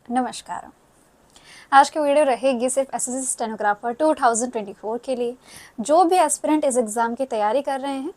नमस्कार। आज की वीडियो रहेगी सिर्फ एसएससी स्टेनोग्राफर 2024 के लिए। जो भी एस्पिरेंट इस एग्ज़ाम की तैयारी कर रहे हैं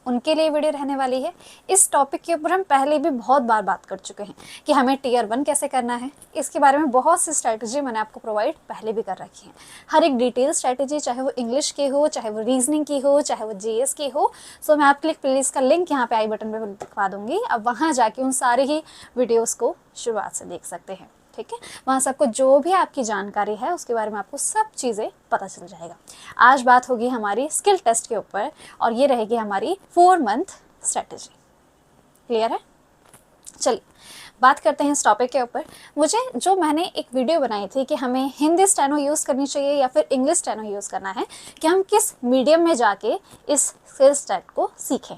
उनके लिए वीडियो रहने वाली है। इस टॉपिक के ऊपर हम पहले भी बहुत बार बात कर चुके हैं कि हमें टियर 1 कैसे करना है। इसके बारे में बहुत सी स्ट्रैटेजी मैंने आपको प्रोवाइड पहले भी कर रखी है। हर एक डिटेल स्ट्रैटेजी, चाहे वो इंग्लिश की हो, चाहे वो रीजनिंग की हो, चाहे वो जीएस की हो, सो मैं आपके लिए प्लेलिस्ट का लिंक यहाँ पे आई बटन पे दिखा दूंगी। अब वहाँ जाके उन सारे ही वीडियोज़ को शुरुआत से देख सकते हैं। ठीक है, वहाँ से आपको जो भी आपकी जानकारी है उसके बारे में आपको सब चीज़ें पता चल जाएगा। आज बात होगी हमारी स्किल टेस्ट के ऊपर और ये रहेगी हमारी 4 मंथ स्ट्रेटजी। क्लियर है? चलिए बात करते हैं इस टॉपिक के ऊपर। मैंने एक वीडियो बनाई थी कि हमें हिंदी स्टेनो यूज़ करनी चाहिए या फिर इंग्लिश स्टेनो यूज़ करना है, कि हम किस मीडियम में जाके इस स्किल टेस्ट को सीखें।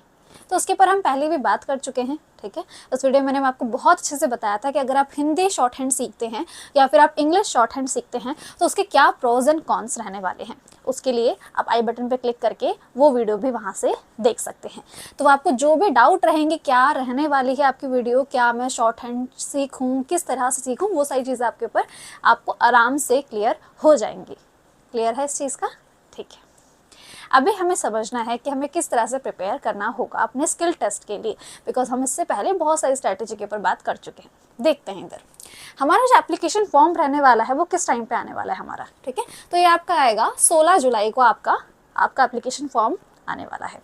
तो उसके ऊपर हम पहले भी बात कर चुके हैं। ठीक है, उस वीडियो में मैंने आपको बहुत अच्छे से बताया था कि अगर आप हिंदी शॉर्ट हैंड सीखते हैं या फिर आप इंग्लिश शॉर्ट हैंड सीखते हैं तो उसके क्या प्रोज एंड कॉन्स रहने वाले हैं। उसके लिए आप आई बटन पे क्लिक करके वो वीडियो भी वहाँ से देख सकते हैं। तो आपको जो भी डाउट रहेंगे क्या रहने वाली है आपकी वीडियो, क्या मैं शॉर्ट हैंड सीखूँ, किस तरह से सीखूँ, वो सारी चीज़ें आपके ऊपर आपको आराम से क्लियर हो जाएंगी। क्लियर है इस चीज़ का? ठीक है, अभी हमें समझना है कि हमें किस तरह से प्रिपेयर करना होगा अपने स्किल टेस्ट के लिए, बिकॉज हम इससे पहले बहुत सारी स्ट्रैटेजी के ऊपर बात कर चुके हैं। देखते हैं इधर हमारा जो एप्लीकेशन फॉर्म रहने वाला है वो किस टाइम पे आने वाला है हमारा। ठीक है, तो ये आपका आएगा 16 जुलाई को आपका एप्लीकेशन फॉर्म आने वाला है।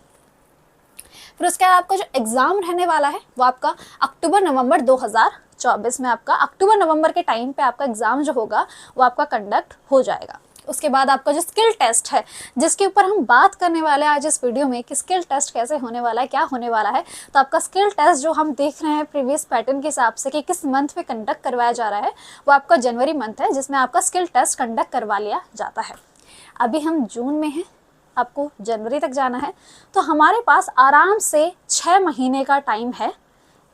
फिर उसके बाद आपका जो एग्ज़ाम रहने वाला है वो आपका अक्टूबर नवंबर 2024 में, आपका अक्टूबर नवंबर के टाइम पे आपका एग्ज़ाम जो होगा वो आपका कंडक्ट हो जाएगा। उसके बाद आपका जो स्किल टेस्ट है जिसके ऊपर हम बात करने वाले हैं आज इस वीडियो में कि स्किल टेस्ट कैसे होने वाला है, क्या होने वाला है, तो आपका स्किल टेस्ट जो हम देख रहे हैं प्रीवियस पैटर्न के हिसाब से कि किस मंथ में कंडक्ट करवाया जा रहा है, वो आपका जनवरी मंथ है जिसमें आपका स्किल टेस्ट कंडक्ट करवा लिया जाता है। अभी हम जून में हैं, आपको जनवरी तक जाना है, तो हमारे पास आराम से 6 महीने का टाइम है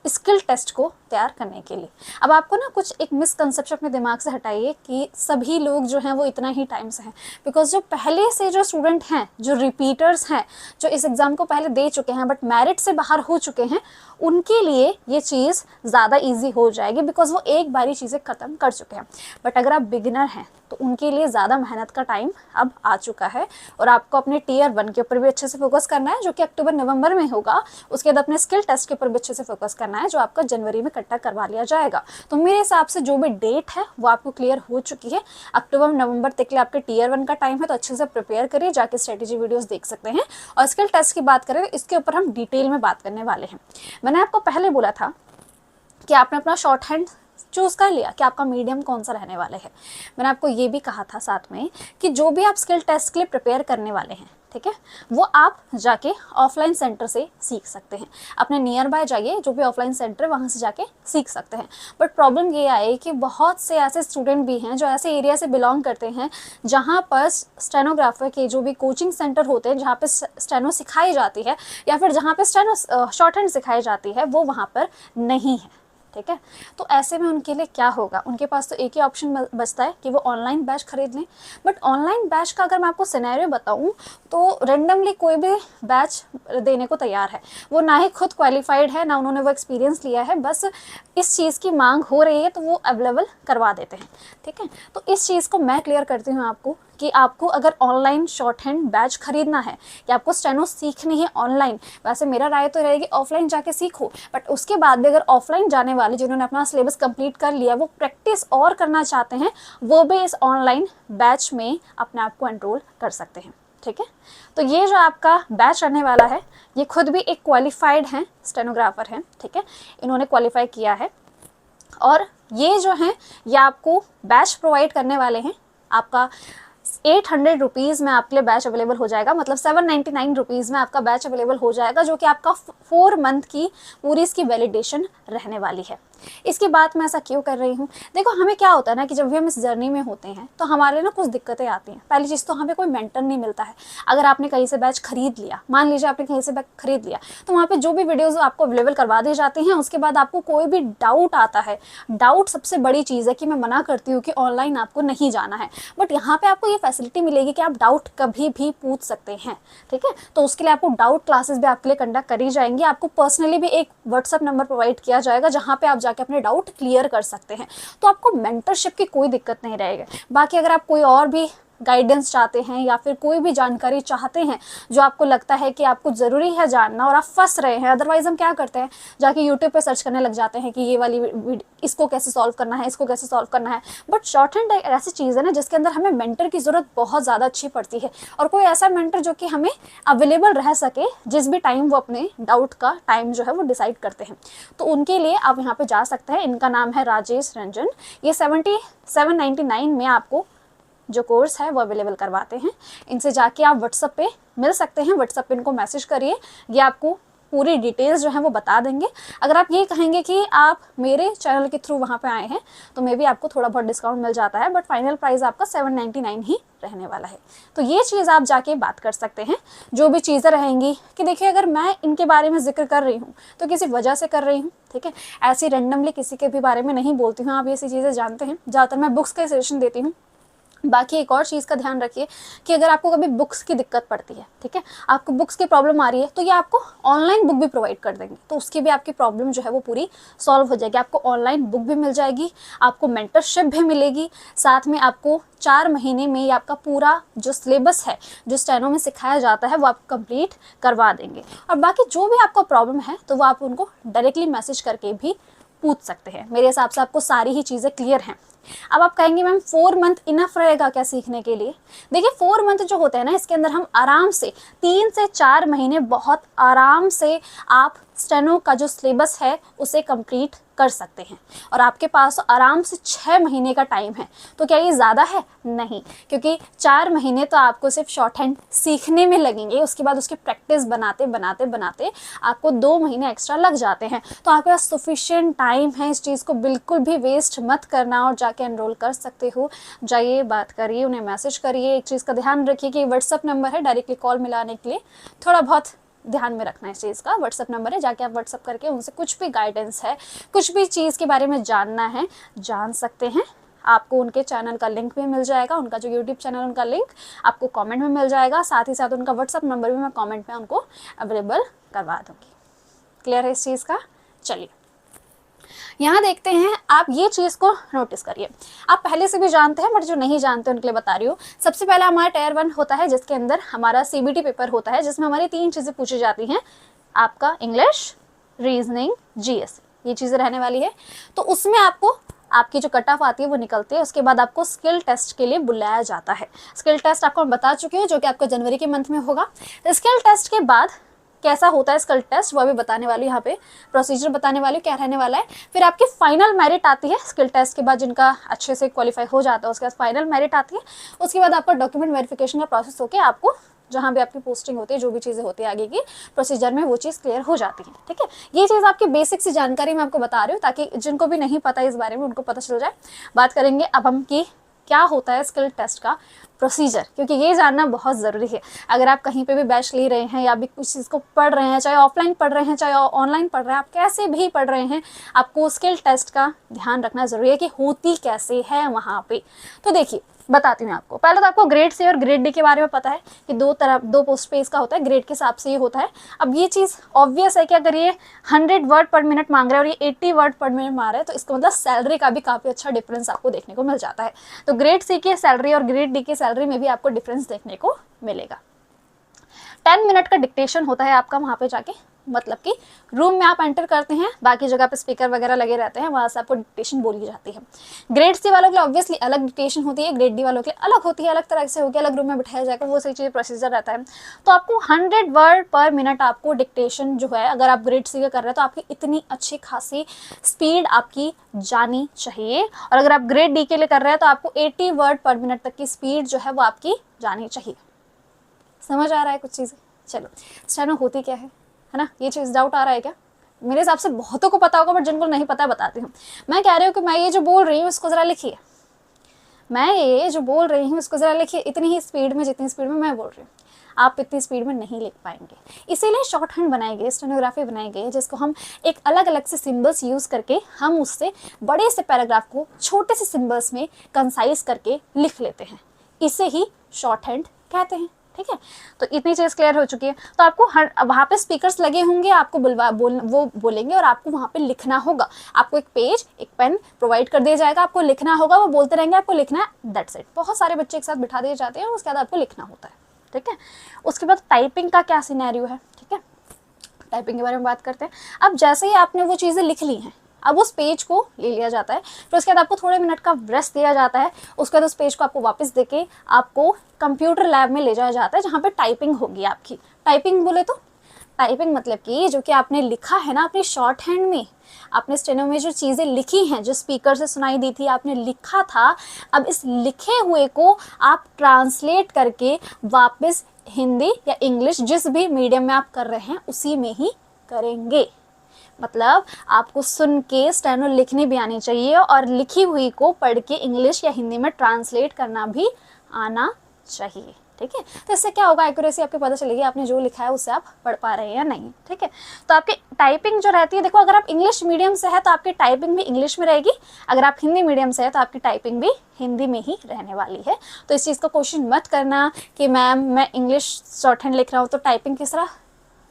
स्किल टेस्ट को तैयार करने के लिए। अब आपको ना कुछ एक मिसकंसेप्शन अपने दिमाग से हटाइए कि सभी लोग जो हैं वो इतना ही टाइम से हैं, बिकॉज जो पहले से जो स्टूडेंट हैं, जो रिपीटर्स हैं, जो इस एग्ज़ाम को पहले दे चुके हैं बट मेरिट से बाहर हो चुके हैं, उनके लिए ये चीज़ ज़्यादा ईजी हो जाएगी बिकॉज वो एक बारी चीज़ें ख़त्म कर चुके हैं। बट अगर आप बिगिनर हैं तो उनके लिए ज़्यादा मेहनत का टाइम अब आ चुका है और आपको अपने टियर 1 के ऊपर भी अच्छे से फोकस करना है जो कि अक्टूबर नवंबर में होगा। उसके बाद अपने स्किल टेस्ट के ऊपर भी अच्छे से फोकस करना है जो आपका जनवरी में इकट्ठा करवा लिया जाएगा। तो मेरे हिसाब से जो भी डेट है वो आपको क्लियर हो चुकी है। अक्टूबर नवंबर तक के लिए आपके टियर 1 का टाइम है, तो अच्छे से प्रिपेयर करिए, जाके स्ट्रेटेजी वीडियोस देख सकते हैं। और स्किल टेस्ट की बात करें तो इसके ऊपर हम डिटेल में बात करने वाले हैं। मैंने आपको पहले बोला था कि आपने अपना शॉर्ट हैंड चूज़ कर लिया कि आपका मीडियम कौन सा रहने वाले है। मैंने आपको ये भी कहा था साथ में कि जो भी आप स्किल टेस्ट के लिए प्रिपेयर करने वाले हैं, ठीक है, वो आप जाके ऑफलाइन सेंटर से सीख सकते हैं। अपने नियर बाय जाइए, जो भी ऑफलाइन सेंटर है वहाँ से जाके सीख सकते हैं। बट प्रॉब्लम ये आई कि बहुत से ऐसे स्टूडेंट भी हैं जो ऐसे एरिया से बिलोंग करते हैं जहाँ पर स्टेनोग्राफर के जो भी कोचिंग सेंटर होते हैं, जहाँ पे स्टेनो सिखाई जाती है या फिर जहाँ पे स्टेनो शॉर्ट हैंड सिखाई जाती है, वो वहाँ पर नहीं है। ठीक है, तो ऐसे में उनके लिए क्या होगा, उनके पास तो एक ही ऑप्शन बचता है कि वो ऑनलाइन बैच खरीद लें। बट ऑनलाइन बैच का अगर मैं आपको सिनेरियो बताऊं तो रेंडमली कोई भी बैच देने को तैयार है। वो ना ही खुद क्वालिफाइड है, ना उन्होंने वो एक्सपीरियंस लिया है, बस इस चीज़ की मांग हो रही है तो वो अवेलेबल करवा देते हैं। ठीक है, तो इस चीज़ को मैं क्लियर करती हूँ आपको कि आपको अगर ऑनलाइन शॉर्ट हैंड बैच खरीदना है कि आपको स्टेनो सीखनी है ऑनलाइन, वैसे मेरा राय तो रहेगी ऑफलाइन जाके सीखो। बट उसके बाद भी अगर ऑफलाइन जाने वाले जिन्होंने अपना सिलेबस कंप्लीट कर लिया, वो प्रैक्टिस और करना चाहते हैं, वो भी इस ऑनलाइन बैच में अपने आप को एनरोल कर सकते हैं। ठीक है, तो ये जो आपका बैच रहने वाला है ये खुद भी एक क्वालिफाइड हैं स्टेनोग्राफर हैं। ठीक है, इन्होंने क्वालिफाई किया है और ये जो हैं ये आपको बैच प्रोवाइड करने वाले हैं। आपका 800 रुपीज़ में आपके लिए बैच अवेलेबल हो जाएगा, मतलब 799 रुपीज़ में आपका बैच अवेलेबल हो जाएगा, जो कि आपका 4 मंथ की पूरी इसकी वैलिडेशन रहने वाली है। इसकी बात मैं ऐसा क्यों कर रही हूँ, देखो हमें क्या होता है ना कि जब भी हम इस जर्नी में होते हैं तो हमारे ना कुछ दिक्कतें आती हैं। पहली चीज़ तो हमें कोई मेंटर नहीं मिलता है। अगर आपने कहीं से बैच खरीद लिया, मान लीजिए आपने कहीं से बैच खरीद लिया, तो वहाँ पे जो भी वीडियोज़ आपको अवेलेबल करवा दी जाती हैं, उसके बाद आपको कोई भी डाउट आता है, डाउट सबसे बड़ी चीज़ है कि मैं मना करती हूँ कि ऑनलाइन आपको नहीं जाना है, बट यहाँ पर आपको ये फैसिलिटी मिलेगी कि आप डाउट कभी भी पूछ सकते हैं। ठीक है, तो उसके लिए आपको डाउट क्लासेस भी आपके लिए कंडक्ट करी जाएंगी। आपको पर्सनली भी एक व्हाट्सअप नंबर प्रोवाइड किया जाएगा जहाँ पे आप जाके अपने डाउट क्लियर कर सकते हैं। तो आपको मेंटरशिप की कोई दिक्कत नहीं रहेगी। बाकी अगर आप कोई और भी गाइडेंस चाहते हैं या फिर कोई भी जानकारी चाहते हैं जो आपको लगता है कि आपको ज़रूरी है जानना और आप फंस रहे हैं, अदरवाइज़ हम क्या करते हैं, जाके यूट्यूब पे सर्च करने लग जाते हैं कि ये वाली इसको कैसे सॉल्व करना है, इसको कैसे सॉल्व करना है। बट शॉर्ट हैंड एक ऐसी चीज़ है ना जिसके अंदर हमें मेंटर की ज़रूरत बहुत ज़्यादा अच्छी पड़ती है, और कोई ऐसा मेंटर जो कि हमें अवेलेबल रह सके जिस भी टाइम वो अपने डाउट का टाइम जो है वो डिसाइड करते हैं। तो उनके लिए आप यहाँ पर जा सकते हैं। इनका नाम है राजेश रंजन। ये 7799 में आपको जो कोर्स है वो अवेलेबल करवाते हैं। इनसे जाके आप व्हाट्सएप पे मिल सकते हैं, व्हाट्सएप पे इनको मैसेज करिए, ये आपको पूरी डिटेल्स जो है वो बता देंगे। अगर आप ये कहेंगे कि आप मेरे चैनल के थ्रू वहाँ पे आए हैं तो मे भी आपको थोड़ा बहुत डिस्काउंट मिल जाता है, बट फाइनल प्राइस आपका 799 ही रहने वाला है। तो ये चीज़ आप जाके बात कर सकते हैं। जो भी चीज़ें रहेंगी कि देखिए, अगर मैं इनके बारे में जिक्र कर रही हूँ तो किसी वजह से कर रही हूँ, ठीक है, ऐसी रेंडमली किसी के भी बारे में नहीं बोलती हूँ। आप ये सी चीज़ें जानते हैं, ज़्यादातर मैं बुक्स का सजेशन देती हूँ। बाकी एक और चीज़ का ध्यान रखिए कि अगर आपको कभी बुक्स की दिक्कत पड़ती है, ठीक है, आपको बुक्स की प्रॉब्लम आ रही है, तो ये आपको ऑनलाइन बुक भी प्रोवाइड कर देंगे, तो उसकी भी आपकी प्रॉब्लम जो है वो पूरी सॉल्व हो जाएगी। आपको ऑनलाइन बुक भी मिल जाएगी, आपको मेंटरशिप भी मिलेगी, साथ में आपको 4 महीने में ये आपका पूरा जो सिलेबस है, जो स्टेनो में सिखाया जाता है, वो आप कंप्लीट करवा देंगे। और बाकी जो भी आपको प्रॉब्लम है तो वो आप उनको डायरेक्टली मैसेज करके भी पूछ सकते हैं। मेरे हिसाब से आपको सारी ही चीज़ें क्लियर हैं। अब आप कहेंगे मैम 4 मंथ इनफ रहेगा क्या सीखने के लिए? देखिए 4 मंथ जो होते हैं ना, इसके अंदर हम आराम से 3 से 4 महीने बहुत आराम से आप स्टेनो का जो सिलेबस है उसे कंप्लीट कर सकते हैं, और आपके पास आराम से 6 महीने का टाइम है। तो क्या ये ज़्यादा है? नहीं, क्योंकि 4 महीने तो आपको सिर्फ शॉर्ट हैंड सीखने में लगेंगे, उसके बाद उसकी प्रैक्टिस बनाते बनाते बनाते आपको 2 महीने एक्स्ट्रा लग जाते हैं। तो आपके पास सफिशिएंट टाइम है, इस चीज़ को बिल्कुल भी वेस्ट मत करना और जाके एनरोल कर सकते हो। जाइए, बात करिए, उन्हें मैसेज करिए। एक चीज़ का ध्यान रखिए कि व्हाट्सअप नंबर है, डायरेक्टली कॉल मिलाने के लिए थोड़ा बहुत ध्यान में रखना है इस चीज़ का। व्हाट्सअप नंबर है, जाके आप व्हाट्सअप करके उनसे कुछ भी गाइडेंस है, कुछ भी चीज़ के बारे में जानना है, जान सकते हैं। आपको उनके चैनल का लिंक भी मिल जाएगा, उनका जो यूट्यूब चैनल उनका लिंक आपको कमेंट में मिल जाएगा, साथ ही साथ उनका व्हाट्सअप नंबर भी मैं कमेंट में उनको अवेलेबल करवा दूँगी। क्लियर है इस चीज़ का? चलिए यहाँ देखते हैं। आप ये चीज़ को नोटिस करिए, आप पहले से भी जानते हैं, बट जो नहीं जानते उनके लिए बता रही हूँ। सबसे पहला हमारा टायर 1 होता है, जिसके अंदर हमारा CBT पेपर होता है, जिसमें हमारी 3 चीज़ें पूछी जाती हैं। आपका इंग्लिश, रीजनिंग, GS, ये चीज़ें रहने वाली है। तो उसमें आपको आपकी जो कट ऑफ आती है वो निकलती है। उसके बाद आपको स्किल टेस्ट के लिए बुलाया जाता है। स्किल टेस्ट आपको मैं बता चुकी हूँ, जो कि आपको जनवरी के मंथ में होगा। तो स्किल टेस्ट के बाद कैसा होता है स्किल टेस्ट, वो अभी बताने वाली, यहाँ पे प्रोसीजर बताने वाली क्या रहने वाला है। फिर आपकी फाइनल मेरिट आती है स्किल टेस्ट के बाद, जिनका अच्छे से क्वालिफाई हो जाता है उसके बाद फाइनल मेरिट आती है। उसके बाद आपका डॉक्यूमेंट वेरिफिकेशन का प्रोसेस होकर आपको जहाँ भी आपकी पोस्टिंग होती है, जो भी चीज़ें होती है आगे की प्रोसीजर में, वो चीज़ क्लियर हो जाती है। ठीक है, ये चीज़ आपकी बेसिक सी जानकारी मैं आपको बता रही हूँ, ताकि जिनको भी नहीं पता इस बारे में उनको पता चल जाए। बात करेंगे अब हम कि क्या होता है स्किल टेस्ट का प्रोसीजर, क्योंकि ये जानना बहुत ज़रूरी है। अगर आप कहीं पे भी बैच ले रहे हैं या भी कुछ चीज़ को पढ़ रहे हैं, चाहे ऑफलाइन पढ़ रहे हैं चाहे ऑनलाइन पढ़ रहे हैं, आप कैसे भी पढ़ रहे हैं, आपको स्किल टेस्ट का ध्यान रखना ज़रूरी है कि होती कैसे है वहाँ पे। तो देखिए बताती हूँ आपको। पहले तो आपको ग्रेड C और ग्रेड D के बारे में पता है कि दो पोस्ट पे इसका होता है, ग्रेड के हिसाब से ये होता है। अब ये चीज़ ऑब्वियस है कि अगर ये 100 वर्ड पर मिनट मांग रहा है और ये 80 वर्ड पर मिनट मांग रहा है, तो इसका मतलब सैलरी का भी काफ़ी अच्छा डिफरेंस आपको देखने को मिल जाता है। तो ग्रेड C की सैलरी और ग्रेड D की सैलरी में भी आपको डिफरेंस देखने को मिलेगा। 10 मिनट का डिक्टेशन होता है आपका वहाँ पे जाके, मतलब कि रूम में आप एंटर करते हैं, बाकी जगह पे स्पीकर वगैरह लगे रहते हैं, वहाँ से आपको डिक्टेशन बोली जाती है। ग्रेड C वालों के लिए ऑब्वियसली अलग डिक्टेशन होती है, ग्रेड D वालों के लिए अलग होती है, अलग तरह से होगी, अलग रूम में बिठाया जाएगा, वो सही चीज़ प्रोसीजर रहता है। तो आपको 100 वर्ड पर मिनट आपको डिक्टेशन जो है, अगर आप ग्रेड C का कर रहे हैं तो आपकी इतनी अच्छी खासी स्पीड आपकी जानी चाहिए, और अगर आप ग्रेड D के लिए कर रहे हैं तो आपको 80 वर्ड पर मिनट तक की स्पीड जो है वो आपकी जानी चाहिए। समझ आ रहा है कुछ चीज़ें? चलो, स्टेनो होती क्या है ना, ये चीज़ डाउट आ रहा है क्या? मेरे हिसाब से बहुतों को पता होगा, बट जिनको नहीं पता बताती हूँ। मैं कह रही हूँ कि मैं ये जो बोल रही हूँ इसको ज़रा लिखिए, मैं ये जो बोल रही हूँ इसको ज़रा लिखिए, इतनी ही स्पीड में जितनी स्पीड में मैं बोल रही हूँ, आप इतनी स्पीड में नहीं लिख पाएंगे। इसीलिए शॉर्ट हैंड बनाई गई, स्टेनोग्राफी बनाई गई, जिसको हम एक अलग अलग से सिम्बल्स यूज़ करके हम उससे बड़े से पैराग्राफ को छोटे से सिम्बल्स में कंसाइज करके लिख लेते हैं। इसे ही शॉर्ट हैंड कहते हैं। ठीक है, तो इतनी चीज़ क्लियर हो चुकी है। तो आपको वहाँ पे स्पीकर्स लगे होंगे, आपको वो बोलेंगे और आपको वहाँ पे लिखना होगा। आपको एक पेज, एक पेन प्रोवाइड कर दिया जाएगा, आपको लिखना होगा, वो बोलते रहेंगे आपको लिखना है, दैट्स इट। बहुत सारे बच्चे एक साथ बिठा दिए जाते हैं और उसके बाद आपको लिखना होता है, ठीक है। उसके बाद टाइपिंग का क्या सिनेरियो है, ठीक है, टाइपिंग के बारे में बात करते हैं। अब जैसे ही आपने वो चीज़ें लिख ली हैं, अब उस पेज को ले लिया जाता है, फिर उसके बाद आपको थोड़े मिनट का रेस्ट दिया जाता है। उसके बाद उस पेज को आपको वापस देके आपको कंप्यूटर लैब में ले जाया जाता है, जहाँ पे टाइपिंग होगी आपकी। टाइपिंग बोले तो टाइपिंग मतलब कि जो कि आपने लिखा है ना अपनी शॉर्ट हैंड में, आपने स्टेनो में जो चीज़ें लिखी हैं, जो स्पीकर से सुनाई दी थी, आपने लिखा था, अब इस लिखे हुए को आप ट्रांसलेट करके वापस हिंदी या इंग्लिश जिस भी मीडियम में आप कर रहे हैं उसी में ही करेंगे। मतलब आपको सुन के स्टेनो लिखनी भी आनी चाहिए और लिखी हुई को पढ़ के इंग्लिश या हिंदी में ट्रांसलेट करना भी आना चाहिए, ठीक है। तो इससे क्या होगा, एक्यूरेसी आपको पता चलेगी आपने जो लिखा है उससे आप पढ़ पा रहे हैं या नहीं, ठीक है। तो आपकी टाइपिंग जो रहती है, देखो अगर आप इंग्लिश मीडियम से है तो आपकी टाइपिंग भी इंग्लिश में रहेगी, अगर आप हिंदी मीडियम से है तो आपकी टाइपिंग भी हिंदी में ही रहने वाली है। तो इस चीज़ का क्वेश्चन मत करना कि मैम मैं इंग्लिश शॉर्ट हैंड लिख रहा हूँ तो टाइपिंग किस तरह,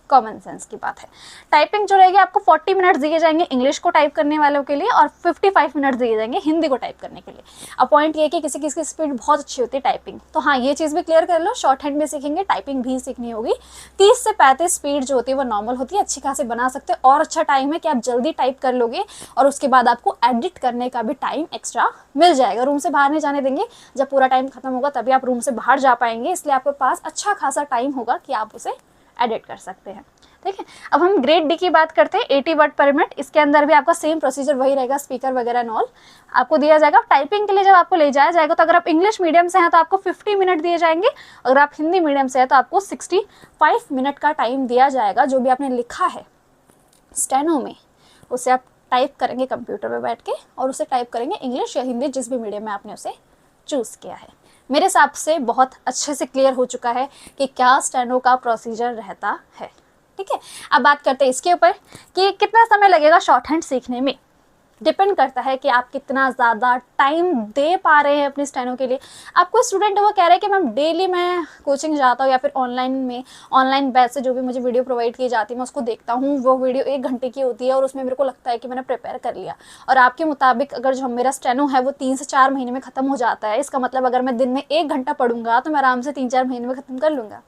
कॉमन सेंस की बात है। टाइपिंग जो रहेगी आपको 40 मिनट दिए जाएंगे इंग्लिश को टाइप करने वालों के लिए और 55 मिनट दिए जाएंगे हिंदी को टाइप करने के लिए। अब पॉइंट ये है कि किसी किसी की स्पीड बहुत अच्छी होती है टाइपिंग, तो हाँ ये चीज़ भी क्लियर कर लो, शॉर्ट हैंड में सीखेंगे टाइपिंग भी सीखनी होगी। 30 से 35 स्पीड जो होती है वो नॉर्मल होती है, अच्छी खासी बना सकते हो और अच्छा टाइम है कि आप जल्दी टाइप कर लोगे और उसके बाद आपको एडिट करने का भी टाइम एक्स्ट्रा मिल जाएगा। रूम से बाहर नहीं जाने देंगे, जब पूरा टाइम खत्म होगा तभी आप रूम से बाहर जा पाएंगे, इसलिए आपके पास अच्छा खासा टाइम होगा कि आप उसे एडिट कर सकते हैं, ठीक है। अब हम ग्रेड डी की बात करते हैं, 80 वर्ड पर मिनट। इसके अंदर भी आपका सेम प्रोसीजर वही रहेगा, स्पीकर वगैरह नॉल आपको दिया जाएगा। टाइपिंग के लिए जब आपको ले जाया जाएगा तो अगर आप इंग्लिश मीडियम से हैं तो आपको 50 मिनट दिए जाएंगे, अगर आप हिंदी मीडियम से हैं तो आपको 65 मिनट का टाइम दिया जाएगा। जो भी आपने लिखा है स्टेनो में उसे आप टाइप करेंगे कंप्यूटर पर बैठ के और उसे टाइप करेंगे इंग्लिश या हिंदी जिस भी मीडियम में आपने उसे चूज़ किया है। मेरे हिसाब से बहुत अच्छे से क्लियर हो चुका है कि क्या स्टेनो का प्रोसीजर रहता है, ठीक है। अब बात करते हैं इसके ऊपर कि कितना समय लगेगा शॉर्ट हैंड सीखने में। डिपेंड करता है कि आप कितना ज़्यादा टाइम दे पा रहे हैं अपने स्टेनो के लिए। आपको स्टूडेंट वो कह रहे हैं कि मैम डेली मैं कोचिंग जाता हूँ या फिर ऑनलाइन बैच से जो भी मुझे वीडियो प्रोवाइड की जाती है मैं उसको देखता हूँ, वो वीडियो 1 घंटे की होती है और उसमें मेरे को लगता है कि मैंने प्रिपेयर कर लिया। और आपके मुताबिक अगर जो मेरा स्टेनो है वो 3 से 4 महीने में ख़त्म हो जाता है, इसका मतलब अगर मैं दिन में 1 घंटा पढ़ूंगा तो मैं आराम से 3-4 महीने में ख़त्म कर लूँगा।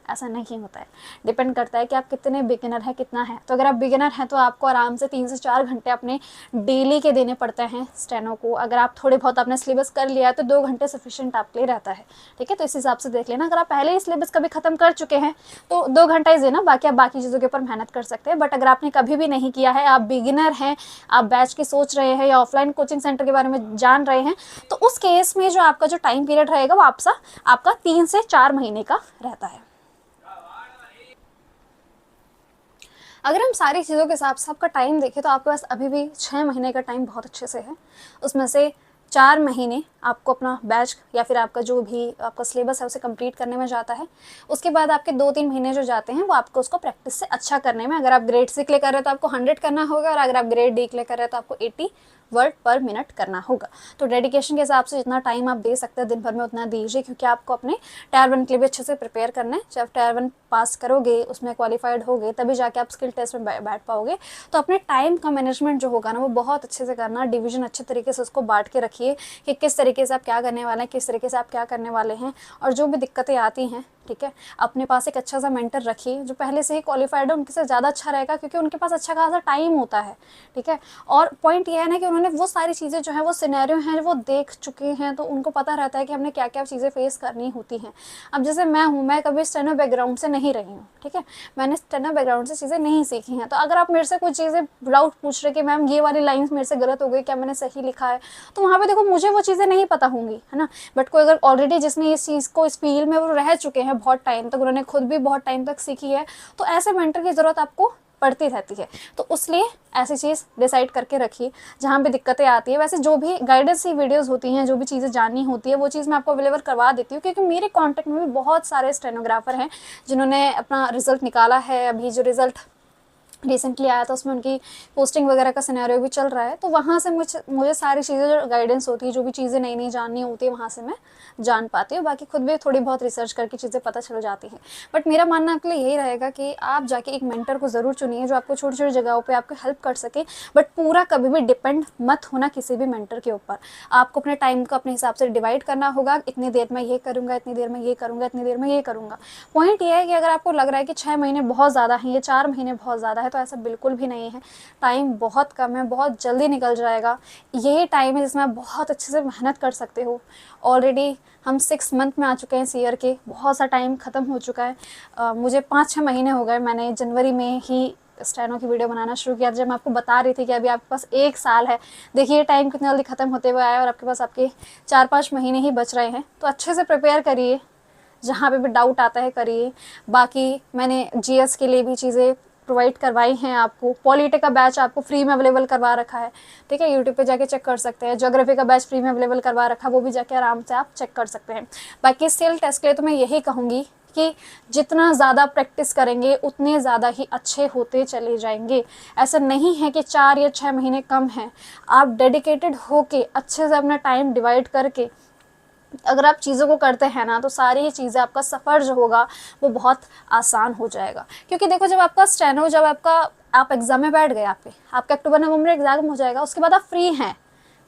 ऐसा नहीं होता है, डिपेंड करता है कि आप कितने बिगिनर हैं, कितना है। तो अगर आप बिगिनर हैं तो आपको आराम से 3 से 4 घंटे अपने डेली के देने पड़ते हैं स्टेनो को। अगर आप थोड़े बहुत आपने सिलेबस कर लिया है तो 2 घंटे सफिशिएंट आपके लिए रहता है, ठीक है। तो इस हिसाब से देख लेना, अगर आप पहले ही सिलेबस कभी खत्म कर चुके हैं तो 2 घंटा ही देना, बाकी आप बाकी चीज़ों के ऊपर मेहनत कर सकते हैं। बट अगर आपने कभी भी नहीं किया है, आप बिगिनर हैं, आप बैच की सोच रहे हैं या ऑफलाइन कोचिंग सेंटर के बारे में जान रहे हैं, तो उस केस में जो आपका जो टाइम पीरियड रहेगा वो आपका 3 से 4 महीने का रहता है। अगर हम सारी चीज़ों के हिसाब से आपका टाइम देखें तो आपके पास अभी भी 6 महीने का टाइम बहुत अच्छे से है। उसमें से 4 महीने आपको अपना बैच या फिर आपका जो भी आपका सिलेबस है उसे कंप्लीट करने में जाता है। उसके बाद आपके 2-3 महीने जो जाते हैं वो आपको उसको प्रैक्टिस से अच्छा करने में। अगर आप ग्रेड सी के लिए कर रहे हैं तो आपको 100 करना होगा और अगर आप ग्रेड डी के लिए कर रहे हैं तो आपको 80 वर्ड पर मिनट करना होगा। तो डेडिकेशन के हिसाब से जितना टाइम आप दे सकते हैं दिन भर में उतना दीजिए, क्योंकि आपको अपने टायर 1 के लिए भी अच्छे से प्रिपेयर करना है। जब टायर 1 पास करोगे, उसमें क्वालिफाइड होगे, तभी जाके आप स्किल टेस्ट में बैठ पाओगे। तो अपने टाइम का मैनेजमेंट जो होगा ना वो बहुत अच्छे से करना, डिवीजन अच्छे तरीके से उसको बांट के रखिए कि किस तरीके से आप क्या करने वाले हैं, किस तरीके से आप क्या करने वाले हैं। और जो भी दिक्कतें आती हैं, ठीक है, अपने पास एक अच्छा सा मेंटर रखिए जो पहले से ही क्वालिफाइड है, उनके से ज़्यादा अच्छा रहेगा क्योंकि उनके पास अच्छा खासा टाइम होता है, ठीक है। और पॉइंट ये है ना कि उन्होंने वो सारी चीज़ें जो है वो सिनेरियो हैं वो देख चुके हैं, तो उनको पता रहता है कि हमने क्या क्या चीज़ें फेस करनी होती हैं। अब जैसे मैं कभी स्टेनो बैकग्राउंड से नहीं रही हूँ, ठीक है, मैंने स्टेनो बैकग्राउंड से चीज़ें नहीं सीखी हैं। तो अगर आप मेरे से कुछ चीज़ें डाउट पूछ रहे कि मैम ये वाली लाइन्स मेरे से गलत हो गई, क्या मैंने सही लिखा है, तो वहाँ पे देखो मुझे वो चीज़ें नहीं पता होंगी, है ना। बट कोई अगर ऑलरेडी जिसने इस चीज़ को इस फील्ड में वो रह चुके हैं बहुत टाइम तक, उन्होंने खुद भी बहुत टाइम तक सीखी है, तो ऐसे मेंटर की ज़रूरत आपको पड़ती रहती है। तो उसलिए ऐसी चीज़ डिसाइड करके रखिए जहाँ भी दिक्कतें आती है। वैसे जो भी गाइडेंस की वीडियोस होती हैं, जो भी चीज़ें जाननी होती है वो चीज़ मैं आपको अवेलेबल करवा देती हूँ, क्योंकि मेरे कॉन्टेक्ट में भी बहुत सारे स्टेनोग्राफर हैं जिन्होंने अपना रिजल्ट निकाला है। अभी जो रिज़ल्ट रिसेंटली आया था, उसमें उनकी पोस्टिंग वगैरह का सिनेरियो भी चल रहा है। तो वहाँ से मुझे सारी चीज़ें जो गाइडेंस होती है, जो भी चीज़ें नई नई जाननी होती है, वहाँ से मैं जान पाती हूँ। बाकी खुद भी थोड़ी बहुत रिसर्च करके चीज़ें पता चल जाती हैं। बट मेरा मानना आपके लिए यही रहेगा कि आप जाके एक मेंटर को ज़रूर चुनिए जो आपको छोटी छोटी जगहों पर आपको हेल्प कर सके। बट पूरा कभी भी डिपेंड मत होना किसी भी मेंटर के ऊपर। आपको अपने टाइम को अपने हिसाब से डिवाइड करना होगा, इतनी देर में ये करूँगा, इतनी देर में ये करूँगा, इतनी देर में ये करूँगा। पॉइंट ये है कि अगर आपको लग रहा है कि 6 महीने बहुत ज़्यादा हैं, ये 4 महीने बहुत ज़्यादा है, तो ऐसा बिल्कुल भी नहीं है। टाइम बहुत कम है, बहुत जल्दी निकल जाएगा। यही टाइम है जिसमें आप बहुत अच्छे से मेहनत कर सकते हो। ऑलरेडी हम 6 मंथ में आ चुके हैं इस ईयर के, बहुत सा टाइम ख़त्म हो चुका है। मुझे 5-6 महीने हो गए, मैंने जनवरी में ही स्टेनो की वीडियो बनाना शुरू किया। जब मैं आपको बता रही थी कि अभी आपके पास 1 साल है, देखिए टाइम कितना जल्दी ख़त्म होते हुए आया और आपके पास आपके 4-5 महीने ही बच रहे हैं। तो अच्छे से प्रिपेयर करिए, जहाँ पे भी डाउट आता है करिए। बाकी मैंने जीएस के लिए भी चीज़ें प्रोवाइड करवाई हैं आपको। पॉलिटी का बैच आपको फ्री में अवेलेबल करवा रखा है, ठीक है, यूट्यूब पे जाके चेक कर सकते हैं। ज्योग्राफी का बैच फ्री में अवेलेबल करवा रखा है, वो भी जाके आराम से आप चेक कर सकते हैं। बाकी स्किल टेस्ट के लिए तो मैं यही कहूँगी कि जितना ज़्यादा प्रैक्टिस करेंगे उतने ज़्यादा ही अच्छे होते चले जाएंगे। ऐसा नहीं है कि 4 या 6 महीने कम हैं। आप डेडिकेटेड होके अच्छे से अपना टाइम डिवाइड करके अगर आप चीज़ों को करते हैं ना, तो सारी ही चीज़ें, आपका सफ़र जो होगा वो बहुत आसान हो जाएगा। क्योंकि देखो, जब आपका स्टेनो, जब आप एग्ज़ाम में बैठ गए, आपका अक्टूबर नवंबर एग्ज़ाम हो जाएगा, उसके बाद आप फ्री हैं,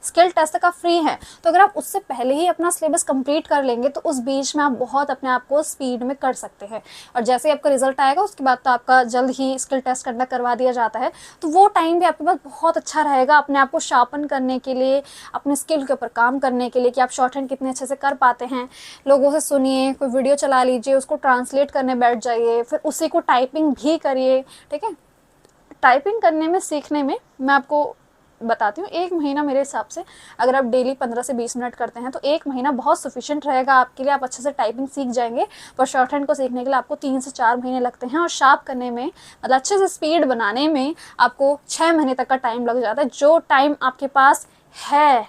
स्किल टेस्ट का फ्री है। तो अगर आप उससे पहले ही अपना सिलेबस कंप्लीट कर लेंगे तो उस बीच में आप बहुत अपने आप को स्पीड में कर सकते हैं। और जैसे ही आपका रिजल्ट आएगा उसके बाद तो आपका जल्द ही स्किल टेस्ट कंडक्ट करवा दिया जाता है। तो वो टाइम भी आपके पास बहुत अच्छा रहेगा अपने आप को शार्पन करने के लिए, अपने स्किल के ऊपर काम करने के लिए कि आप शॉर्ट हैंड कितने अच्छे से कर पाते हैं। लोगों से सुनिए, कोई वीडियो चला लीजिए, उसको ट्रांसलेट करने बैठ जाइए, फिर उसी को टाइपिंग भी करिए, ठीक है। टाइपिंग करने में, सीखने में मैं आपको बताती हूँ, 1 महीना मेरे हिसाब से अगर आप डेली 15 से 20 मिनट करते हैं तो 1 महीना बहुत सफिशिएंट रहेगा आपके लिए। आप अच्छे से टाइपिंग सीख जाएंगे। पर शॉर्ट हैंड को सीखने के लिए आपको 3 से 4 महीने लगते हैं, और शार्प करने में, मतलब अच्छे से स्पीड बनाने में आपको 6 महीने तक का टाइम लग जाता है, जो टाइम आपके पास है।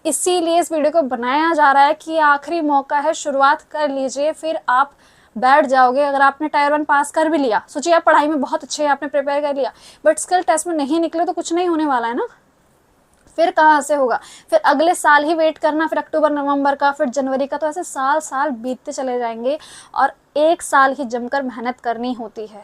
इसीलिए इस वीडियो को बनाया जा रहा है कि आखिरी मौका है, शुरुआत कर लीजिए, फिर आप बैठ जाओगे। अगर आपने टायर 1 पास कर भी लिया, सोचिए आप पढ़ाई में बहुत अच्छे हैं, आपने प्रिपेयर कर लिया, बट स्किल टेस्ट में नहीं निकले तो कुछ नहीं होने वाला है ना। फिर कहाँ से होगा? फिर अगले साल ही वेट करना, फिर अक्टूबर नवंबर का, फिर जनवरी का, तो ऐसे साल साल बीतते चले जाएंगे। और 1 साल ही जमकर मेहनत करनी होती है।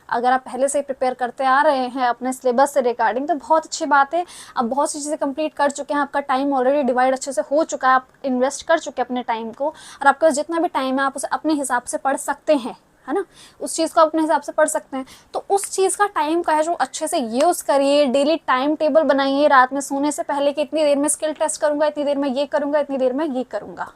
अगर आप पहले से ही प्रिपेयर करते आ रहे हैं अपने सिलेबस से रिगार्डिंग, तो बहुत अच्छी बात है। आप बहुत सी चीज़ें कंप्लीट कर चुके हैं, आपका टाइम ऑलरेडी डिवाइड अच्छे से हो चुका है, आप इन्वेस्ट कर चुके हैं अपने टाइम को, और आपके पास जितना भी टाइम है आप उसे अपने हिसाब से पढ़ सकते हैं, है ना। उस चीज़ को अपने हिसाब से पढ़ सकते हैं। तो उस चीज़ का टाइम का है जो अच्छे से यूज़ करिए। डेली टाइम टेबल बनाइए रात में सोने से पहले कि इतनी देर में स्किल टेस्ट करूँगा, इतनी देर में ये करूँगा, इतनी देर में ये करूँगा।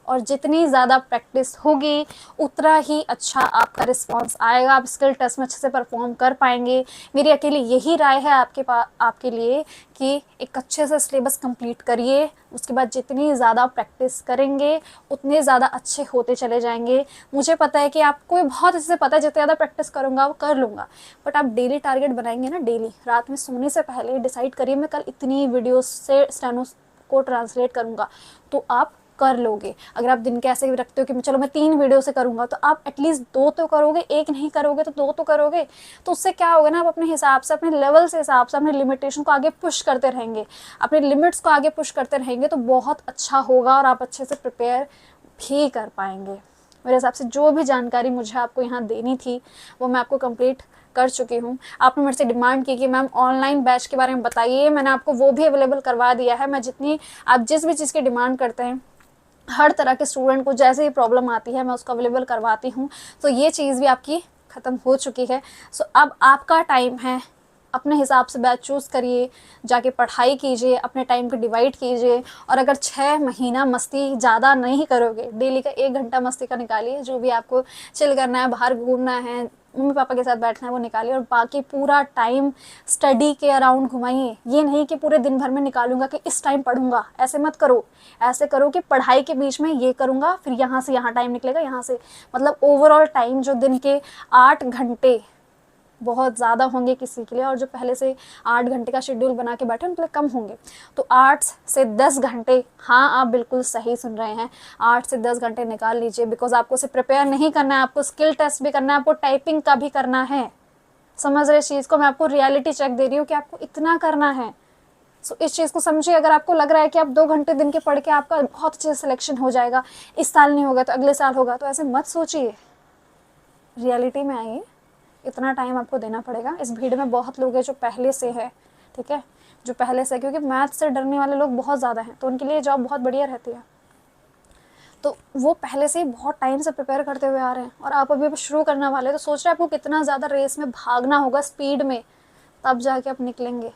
और जितनी ज़्यादा प्रैक्टिस होगी उतना ही अच्छा आपका रिस्पांस आएगा, आप स्किल टेस्ट में अच्छे से परफॉर्म कर पाएंगे। मेरी अकेली यही राय है आपके लिए कि एक अच्छे से सिलेबस कंप्लीट करिए। उसके बाद जितनी ज़्यादा प्रैक्टिस करेंगे उतने ज़्यादा अच्छे होते चले जाएंगे। मुझे पता है कि आपको बहुत अच्छे से पता है, जितनी ज़्यादा प्रैक्टिस करूँगा वो कर लूँगा। बट आप डेली टारगेट बनाएंगे ना, डेली रात में सोने से पहले डिसाइड करिए मैं कल इतनी वीडियोस से स्टेनो को ट्रांसलेट करूँगा, तो आप कर लोगे। अगर आप दिन के ऐसे भी रखते हो कि चलो मैं 3 वीडियो से करूँगा, तो आप एटलीस्ट 2 तो करोगे, 1 नहीं करोगे तो 2 तो करोगे। तो उससे क्या होगा ना, आप अपने हिसाब से, अपने लेवल से हिसाब से अपने लिमिटेशन को आगे पुश करते रहेंगे, अपने लिमिट्स को आगे पुश करते रहेंगे, तो बहुत अच्छा होगा और आप अच्छे से प्रिपेयर भी कर पाएंगे। मेरे हिसाब से जो भी जानकारी मुझे आपको यहाँ देनी थी वो मैं आपको कंप्लीट कर चुकी हूँ। आपने मेरे से डिमांड की कि मैम ऑनलाइन बैच के बारे में बताइए, मैंने आपको वो भी अवेलेबल करवा दिया है। मैं आप जिस भी चीज़ की डिमांड करते हैं, हर तरह के स्टूडेंट को जैसे ही प्रॉब्लम आती है मैं उसको अवेलेबल करवाती हूँ। तो ये चीज़ भी आपकी ख़त्म हो चुकी है। सो अब आपका टाइम है, अपने हिसाब से बैच चूज़ करिए, जाके पढ़ाई कीजिए, अपने टाइम को डिवाइड कीजिए। और अगर 6 महीना मस्ती ज़्यादा नहीं करोगे, डेली का 1 घंटा मस्ती का निकालिए, जो भी आपको चिल करना है, बाहर घूमना है, मम्मी पापा के साथ बैठना है, वो निकालिए। और बाकी पूरा टाइम स्टडी के अराउंड घुमाइए। ये नहीं कि पूरे दिन भर में निकालूंगा कि इस टाइम पढ़ूंगा, ऐसे मत करो। ऐसे करो कि पढ़ाई के बीच में ये करूंगा, फिर यहाँ से यहाँ टाइम निकलेगा, यहाँ से, मतलब ओवरऑल टाइम जो दिन के 8 घंटे बहुत ज़्यादा होंगे किसी के लिए, और जो पहले से 8 घंटे का शेड्यूल बना के बैठे उनके लिए कम होंगे। तो 8 से 10 घंटे, हाँ आप बिल्कुल सही सुन रहे हैं, 8 से 10 घंटे निकाल लीजिए। बिकॉज आपको सिर्फ प्रिपेयर नहीं करना है, आपको स्किल टेस्ट भी करना है, आपको टाइपिंग का भी करना है। समझ रहे इस चीज़ को? मैं आपको रियलिटी चेक दे रही हूँ कि आपको इतना करना है। सो इस चीज़ को समझिए। अगर आपको लग रहा है कि आप 2 घंटे दिन के पढ़ के आपका बहुत अच्छे से सिलेक्शन हो जाएगा, इस साल नहीं होगा तो अगले साल होगा, तो ऐसे मत सोचिए। रियलिटी में आइए, इतना टाइम आपको देना पड़ेगा। इस भीड़ में बहुत लोग हैं जो पहले से है, ठीक है, जो पहले से, क्योंकि मैथ से डरने वाले लोग बहुत ज़्यादा हैं, तो उनके लिए जॉब बहुत बढ़िया रहती है। तो वो पहले से ही बहुत टाइम से प्रिपेयर करते हुए आ रहे हैं, और आप अभी शुरू करने वाले, तो सोच रहे हैं आपको कितना ज़्यादा रेस में भागना होगा, स्पीड में, तब जाके आप निकलेंगे।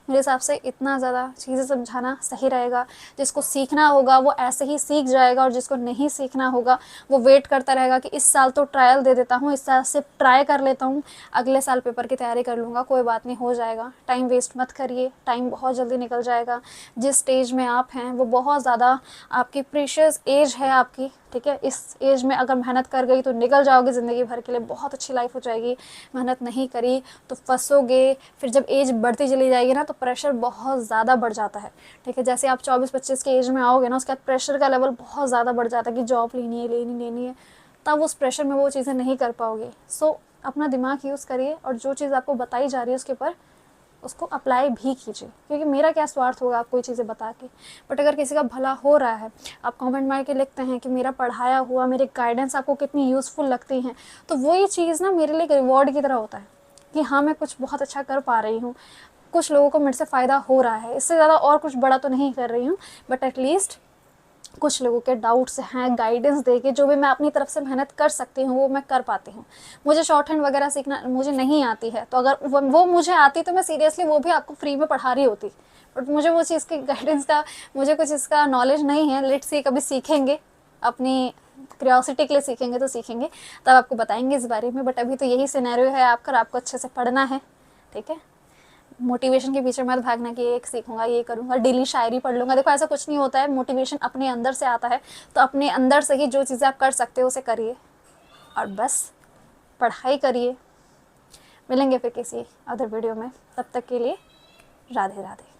मेरे हिसाब से इतना ज़्यादा चीज़ें समझाना सही रहेगा। जिसको सीखना होगा वो ऐसे ही सीख जाएगा, और जिसको नहीं सीखना होगा वो वेट करता रहेगा कि इस साल तो ट्रायल दे देता हूँ, इस साल सिर्फ ट्राई कर लेता हूँ, अगले साल पेपर की तैयारी कर लूँगा, कोई बात नहीं, हो जाएगा। टाइम वेस्ट मत करिए, टाइम बहुत जल्दी निकल जाएगा। जिस स्टेज में आप हैं वो बहुत ज़्यादा आपकी प्रीशियस एज है आपकी, ठीक है। इस एज में अगर मेहनत कर गई तो निकल जाओगे ज़िंदगी भर के लिए, बहुत अच्छी लाइफ हो जाएगी। मेहनत नहीं करी तो फंसोगे। फिर जब एज बढ़ती चली जाएगी ना, तो प्रेशर बहुत ज़्यादा बढ़ जाता है, ठीक है। जैसे आप 24-25 के एज में आओगे ना, उसके बाद प्रेशर का लेवल बहुत ज़्यादा बढ़ जाता है कि जॉब लेनी है, तब उस प्रेशर में वो चीज़ें नहीं कर पाओगे। सो अपना दिमाग यूज़ करिए, और जो चीज़ आपको बताई जा रही है उसके ऊपर उसको अप्लाई भी कीजिए, क्योंकि मेरा क्या स्वार्थ होगा आपको ये चीज़ें बता के। बट अगर किसी का भला हो रहा है, आप कमेंट मार के लिखते हैं कि मेरा पढ़ाया हुआ, मेरी गाइडेंस आपको कितनी यूज़फुल लगती हैं, तो वो ये चीज़ ना मेरे लिए एक रिवॉर्ड की तरह होता है कि हाँ, मैं कुछ बहुत अच्छा कर पा रही हूँ, कुछ लोगों को मेरे से फ़ायदा हो रहा है। इससे ज़्यादा और कुछ बड़ा तो नहीं कर रही हूँ, बट एटलीस्ट कुछ लोगों के डाउट्स हैं, गाइडेंस देके जो भी मैं अपनी तरफ से मेहनत कर सकती हूँ वो मैं कर पाती हूँ। मुझे शॉर्ट हैंड वगैरह सीखना मुझे नहीं आती है, तो अगर वो मुझे आती तो मैं सीरियसली वो भी आपको फ्री में पढ़ा रही होती, बट मुझे वो चीज़ की गाइडेंस का, मुझे कुछ इसका नॉलेज नहीं है। लेट्स सी, कभी सीखेंगे, अपनी क्यूरियोसिटी के लिए सीखेंगे तो सीखेंगे, तब आपको बताएंगे इस बारे में। बट अभी तो यही सिनेरियो है आपका, आपको अच्छे से पढ़ना है, ठीक है। मोटिवेशन के पीछे मत भागना कि एक सीखूंगा, ये करूंगा, डेली शायरी पढ़ लूंगा। देखो ऐसा कुछ नहीं होता है, मोटिवेशन अपने अंदर से आता है, तो अपने अंदर से ही जो चीज़ें आप कर सकते हो उसे करिए, और बस पढ़ाई करिए। मिलेंगे फिर किसी अदर वीडियो में, तब तक के लिए राधे राधे।